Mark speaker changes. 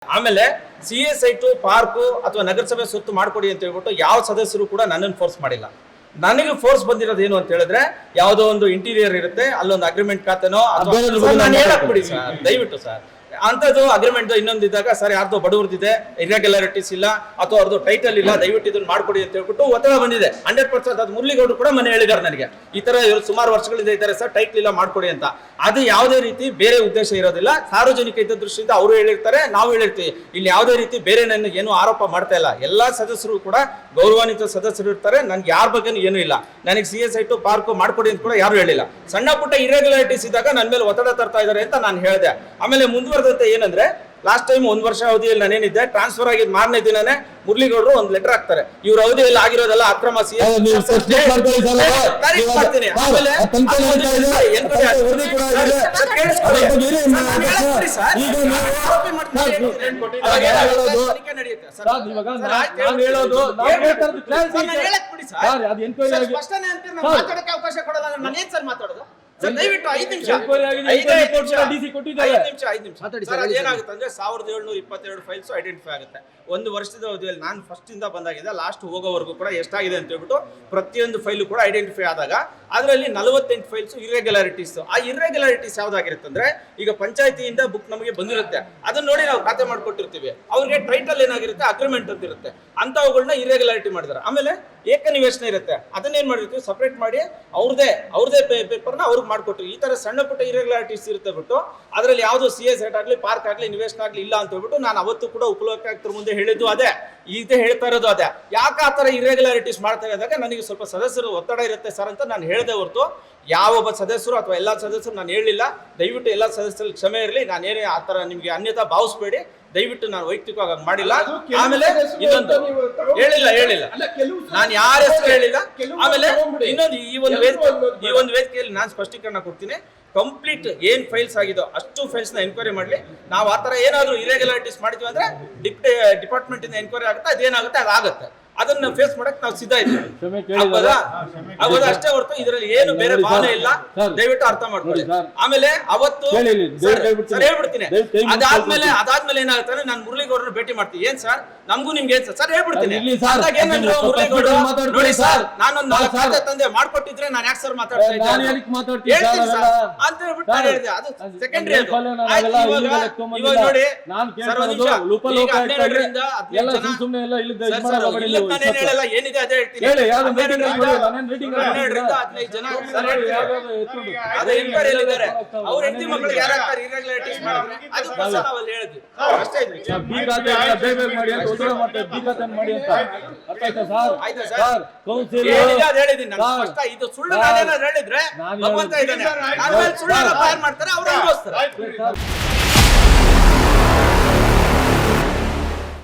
Speaker 1: ಆಮೇಲೆ CA site park ಅಥವಾ ನಗರಸಭೆ ಸ್ವತ್ತು ಮಾಡ್ಕೊಡಿ ಅಂತ ಹೇಳ್ಬಿಟ್ಟು ಯಾವ ಸದಸ್ಯರು ಕೂಡ ನನ್ನನ್ನು ಫೋರ್ಸ್ ಮಾಡಿಲ್ಲ. ನನಗೆ ಫೋರ್ಸ್ ಬಂದಿರೋದು ಏನು ಅಂತ ಹೇಳಿದ್ರೆ ಯಾವುದೋ ಒಂದು ಇಂಟೀರಿಯರ್ ಇರುತ್ತೆ, ಅಲ್ಲೊಂದು ಅಗ್ರಿಮೆಂಟ್ ಖಾತೆನೋ ಬಿಡಿ ಸರ್, ದಯವಿಟ್ಟು ಸರ್ ಅಂತದ್ದು ಅಗ್ರಿಮೆಂಟ್ ಇನ್ನೊಂದು ಇದ್ದಾಗ ಸರ್ ಯಾರ್ದೋ ಬಡವ್ರದಿದೆ, ಇರ್ರೆಗ್ಯುಲಾರಿಟೀಸ್ ಇಲ್ಲ ಅಥವಾ ಅವ್ರದ್ದು ಟೈಟಲ್ ಇಲ್ಲ, ದಯವಿಟ್ಟು ಇದನ್ನ ಮಾಡ್ಕೊಡಿ ಅಂತ ಹೇಳ್ಬಿಟ್ಟು ಒತ್ತಡ ಬಂದಿದೆ 100%. ಅದು ಮುರಳಿಗೌಡರು ಕೂಡ ಮನೆ ಹೇಳಿದ್ದಾರೆ ನನಗೆ, ಈ ತರ ಸುಮಾರು ವರ್ಷಗಳಿಂದ ಇದ್ದಾರೆ ಸರ್, ಟೈಟಲ್ ಇಲ್ಲ ಮಾಡ್ಕೊಡಿ ಅಂತ. ಅದು ಯಾವುದೇ ರೀತಿ ಬೇರೆ ಉದ್ದೇಶ ಇರೋದಿಲ್ಲ, ಸಾರ್ವಜನಿಕ ಹಿತ ದೃಷ್ಟಿಯಿಂದ ಅವರು ಹೇಳಿರ್ತಾರೆ, ನಾವು ಹೇಳಿರ್ತೀವಿ. ಇಲ್ಲಿ ಯಾವುದೇ ರೀತಿ ಬೇರೆ ನನ್ನ ಏನು ಆರೋಪ ಮಾಡ್ತಾ ಇಲ್ಲ. ಎಲ್ಲಾ ಸದಸ್ಯರು ಕೂಡ ಗೌರವಾನ್ವಿತ ಸದಸ್ಯರು ಇರ್ತಾರೆ, ನನ್ಗೆ ಯಾರ ಬಗ್ಗೆ ಏನೂ ಇಲ್ಲ. ನನಗೆ CA ಸೈಟು ಪಾರ್ಕು ಮಾಡ್ಕೊಡಿ ಅಂತ ಕೂಡ ಯಾರು ಹೇಳಿಲ್ಲ. ಸಣ್ಣ ಪುಟ್ಟ ಇರ್ರೆಗ್ಯುಲಾರಿಟೀಸ್ ಇದ್ದಾಗ ನನ್ನ ಮೇಲೆ ಒತ್ತಡ ತರ್ತಾ ಇದ್ದಾರೆ ಅಂತ ನಾನು ಹೇಳಿದೆ. ಆಮೇಲೆ ಮುಂದುವರೆದಂತೆ ಏನಂದ್ರೆ, ಲಾಸ್ಟ್ ಟೈಮ್ 1 ವರ್ಷ ಅವಧಿಯಲ್ಲಿ ನಾನೇನಿದ್ದೆ, ಟ್ರಾನ್ಸ್ಫರ್ ಆಗಿದ್ ಮಾರನೇ ದಿನನೇ ಮುರಳಿಗೌಡರು ಒಂದು ಲೆಟರ್ ಹಾಕ್ತಾರೆ, ಇವ್ರ ಅವಧಿಯಲ್ಲಿ ಆಗಿರೋದೆಲ್ಲ ಅಕ್ರಮ. ಅವಕಾಶ ಕೊಡಲ್ಲ. ನಾನು ಏನ್ ಸರ್ ಮಾತಾಡೋದು ಸರ್, ದಯವಿಟ್ಟು 5 ನಿಮಿಷ ಏನಾಗುತ್ತೆ ಅಂದ್ರೆ 1722 ಫೈಲ್ಸ್ ಐಡೆಂಟಿಫೈ ಆಗುತ್ತೆ. 1 ವರ್ಷದ ಅವಧಿಯಲ್ಲಿ ನಾನು ಫಸ್ಟ್ ಇಂದ ಬಂದಾಗಿದೆ ಲಾಸ್ಟ್ ಹೋಗೋವರೆಗೂ ಕೂಡ ಎಷ್ಟಾಗಿದೆ ಅಂತ ಹೇಳ್ಬಿಟ್ಟು ಪ್ರತಿಯೊಂದು ಫೈಲು ಕೂಡ ಐಡೆಂಟಿಫೈ ಆದಾಗ ಅದರಲ್ಲಿ 48 ಫೈಲ್ಸ್ ಇರ್ರೆಗ್ಯುಲಾರಿಟೀಸ್. ಆ ಇರ್ರೆಗ್ಯುಲಾರಿಟೀಸ್ ಯಾವ್ದಾಗಿರುತ್ತೆ ಅಂದ್ರೆ, ಈಗ ಪಂಚಾಯತಿಯಿಂದ ಬುಕ್ ನಮಗೆ ಬಂದಿರುತ್ತೆ, ಅದನ್ನ ನೋಡಿ ನಾವು ಖಾತೆ ಮಾಡ್ಕೊಟ್ಟಿರ್ತೀವಿ. ಅವ್ರಿಗೆ ಟೈಟಲ್ ಏನಾಗಿರುತ್ತೆ, ಅಗ್ರಿಮೆಂಟ್ ಅಂತ ಇರುತ್ತೆ, ಅಂತವುಗಳನ್ನ ಇರ್ರೆಗ್ಯುಲಾರಿಟಿ ಮಾಡಿದ್ದಾರೆ. ಆಮೇಲೆ ಏಕನಿವೇಶನ ಇರುತ್ತೆ, ಅದನ್ನೇನ್ ಮಾಡಿರ್ತೀವಿ ಸಪರೇಟ್ ಮಾಡಿ ಅವ್ರದೇ ಪೇಪರ್ನ ಅವ್ರಿಗೆ ಮಾಡ್ಕೊಟ್ರಿ. ಈ ತರ ಸಣ್ಣ ಪುಟ್ಟ ಇರ್ರೆಗ್ಯುಲಾರಿಟೀಸ್ ಇರುತ್ತೆ ಬಿಟ್ಟು ಅದರಲ್ಲಿ ಯಾವ್ದು CA ಸೈಟ್ ಆಗ್ಲಿ ಪಾರ್ಕ್ ಆಗ್ಲಿ ನಿವೇಶನ ಆಗ್ಲಿ ಇಲ್ಲ ಅಂತ ಹೇಳ್ಬಿಟ್ಟು ನಾನು ಅವತ್ತು ಕೂಡ ಉಪಲೋಕಾಯುಕ್ತರ ಮುಂದೆ ಹೇಳಿದ್ದು ಅದೇ, ಈಗ ಹೇಳ್ತಾ ಇರೋದು ಅದೇ. ಯಾಕೆ ಆ ತರ ಇರ್ರೆಗ್ಯುಲಾರಿಟೀಸ್ ಮಾಡ್ತಾ ಇದ್ದಾಗ ನನಗೆ ಸ್ವಲ್ಪ ಸದಸ್ಯರು ಒತ್ತಡ ಇರುತ್ತೆ ಸರ್ ಅಂತ ನಾನು ಹೇಳಿದೆ ಹೊರತು ಯಾವೊಬ್ಬ ಸದಸ್ಯರು ಅಥವಾ ಎಲ್ಲಾ ಸದಸ್ಯರು ನಾನು ಹೇಳಿಲ್ಲ. ದಯವಿಟ್ಟು ಎಲ್ಲಾ ಸದಸ್ಯರಲ್ಲಿ ಕ್ಷಮೆ ಇರಲಿ, ನಾನೇನೇ ಆ ತರ ನಿಮ್ಗೆ ಅನ್ಯತಾ ಭಾವಿಸ್ಬೇಡಿ, ದಯವಿಟ್ಟು ನಾನು ವೈಯಕ್ತಿಕವಾಗಿ ಮಾಡಿಲ್ಲ. ಆಮೇಲೆ ಇನ್ನೊಂದು ಹೇಳಿಲ್ಲ ನಾನು ಯಾರ ಹೆಸರು ಹೇಳಿಲ್ಲ. ಆಮೇಲೆ ಇನ್ನೊಂದು ಈ ಒಂದು ವೇದಿಕೆಯಲ್ಲಿ ನಾನು ಸ್ಪಷ್ಟೀಕರಣ ಕೊಡ್ತೀನಿ. ಕಂಪ್ಲೀಟ್ ಏನ್ ಫೈಲ್ಸ್ ಆಗಿದೋ ಅಷ್ಟು ಫೈಲ್ಸ್ ನ ಎನ್ಕ್ವೈರಿ ಮಾಡ್ಲಿ. ನಾವು ಆತರ ಏನಾದ್ರು ಇರ್ರೆಗ್ಯುಲಾರಿಟೀಸ್ ಮಾಡಿದ್ವಿ ಅಂದ್ರೆ ಡಿಪಾರ್ಟ್ಮೆಂಟ್ ಇಂದ ಎನ್ಕ್ವೈರಿ ಆಗುತ್ತೆ, ಅದೇನಾಗುತ್ತೆ ಅದಾಗುತ್ತೆ, ಅದನ್ನ ಫೇಸ್ ಮಾಡಕ್ ನಾವು ಸಿದ್ಧ ಇದ್ದೀವಿ. ಅಷ್ಟೇ ಹೊರತು ಇದರಲ್ಲಿ ಏನು ಬೇರೆ ಭಾವನೆ ಇಲ್ಲ, ದಯವಿಟ್ಟು ಅರ್ಥ ಮಾಡ್ಕೊಳ್ಳಿ. ಆಮೇಲೆ ಅವತ್ತು ಹೇಳ್ಬಿಡ್ತೀನಿ, ಅದಾದ್ಮೇಲೆ ಏನಾಗುತ್ತೆ, ನಾನು ಮುರಳಿಗೌಡರನ್ನ ಭೇಟಿ ಮಾಡ್ತೀನಿ. ಏನ್ ಸರ್ ನಮಗೂ ನಿಮ್ಗೆ ಏನ್ ಸರ್ ಹೇಳ್ಬಿಡ್ತೀನಿ. ಮುರಳಿಗೌಡರು ನೋಡಿ ಸರ್, ನಾನೊಂದು 4 ಖಾತೆ ತಂದೆ ಮಾಡ್ಕೊಟ್ಟಿದ್ರೆ ನಾನು ಯಾಕೆ ಸರ್ ಮಾತಾಡ್ತಾ ಇದ್ದೆ ಅಂತ ಹೇಳ್ಬಿಟ್ಟು ನಾನು ಹೇಳಿದೆ. ಅದು ಸೆಕೆಂಡ್ರಿ. ಇವಾಗ ನೋಡಿ ನಾನೇನ್ ಹೇಳಲ್ಲ, ಏನಿದೆ ಅದೇ ಹೇಳ್ತೀನಿ. 12-15 ಜನ ಅದೇ ಎನ್ಕ್ವೈರಿಯಲ್ಲಿ ಇದ್ದಾರೆ. ಅವ್ರ ಹೆಂಡತಿ ಮಕ್ಕಳು ಯಾರಾಗ್ತಾರೆ ಇರ್ರೆಗ್ಯುಲಾರಿಟೀಸ್ ಮಾಡಿದ್ರೆ ಅದಕ್ಕೋಸ್ಕರ ನಾವಲ್ಲಿ ಹೇಳಿದ್ವಿ ಅಷ್ಟೇ. ಹೇಳಿದ್ದೀನಿ ನಾನು ಫಸ್ಟ್. ಇದು ಸುಳ್ಳು ನಾನೇನಾದ್ರು ಹೇಳಿದ್ರೆ ಭಗವಂತ ಇದ್ದಾನೆ, ಸುಳ್ಳು ಮಾಡ್ತಾರೆ, ಅವ್ರು ಅನುಭವಿಸ್ತಾರೆ.